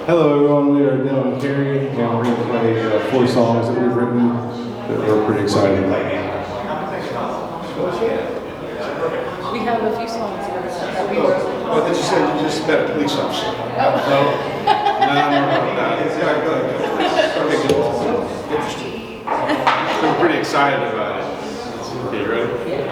Hello everyone, we are Dylan and Carrie, and we're going to play 4 songs that we've written that we're pretty excited about. We have a few songs that we wrote. Oh, you said you just met a police officer. No, okay, good. Interesting. We're pretty excited about it. Okay, you ready? Yeah.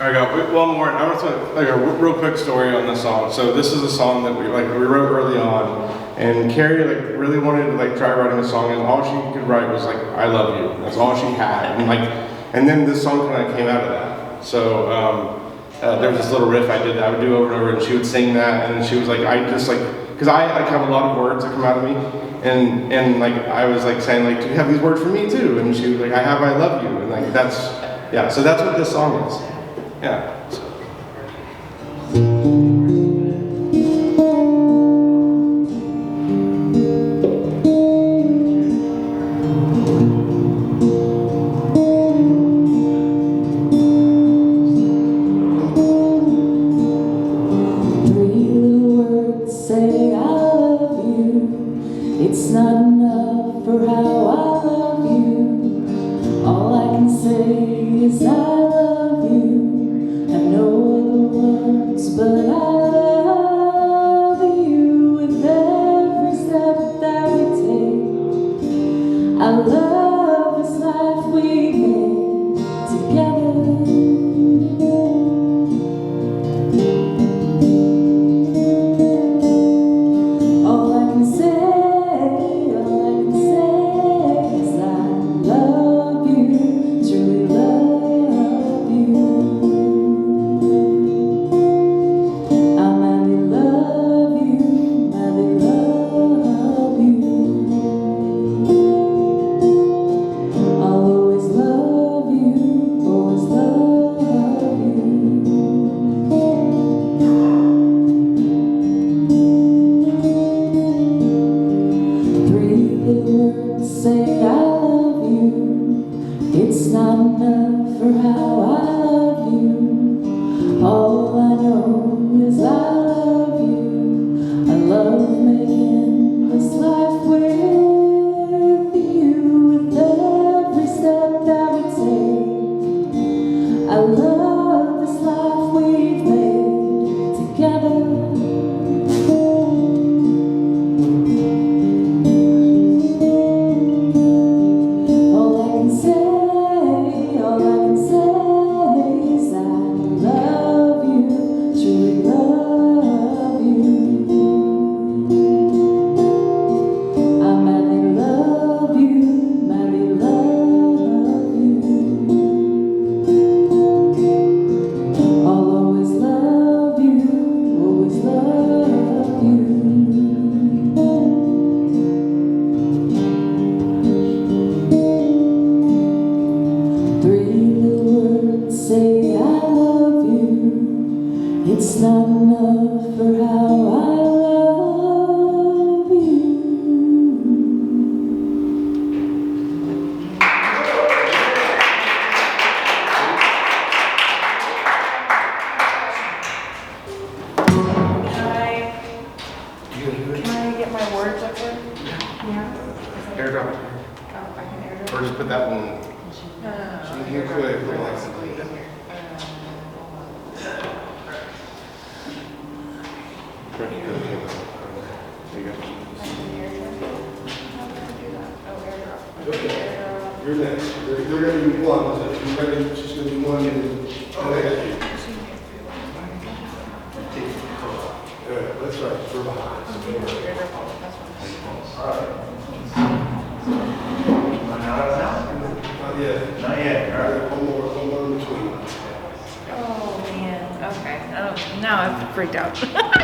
I got one more. I want to tell like a real quick story on this song. So this is a song that we wrote early on, and Carrie really wanted to try writing a song, and all she could write was "I love you." That's all she had, and then this song kind of came out of that. So there was this little riff I would do over and over, and she would sing that, and she was like, because I have a lot of words that come out of me, and I was saying do you have these words for me too? And she was like, I have "I love you," and that's yeah. So that's what this song is. Yeah. how I love you. All I know is I love you. I love making this life with you. With every step that we take, I love this life we've made together. Say I love you. It's not enough for how I love you. Can I get my words up there? Yeah. Airdrop. Oh, I can airdrop. Or just put that one. No. You could, but like- There you go. You're next. They're gonna be one. You're ready, she's gonna be one and. Okay. Yeah, that's right, we're behind. Not yet. Not yet, all right. One more in between. Oh, man. Okay. Oh, now I've freaked out.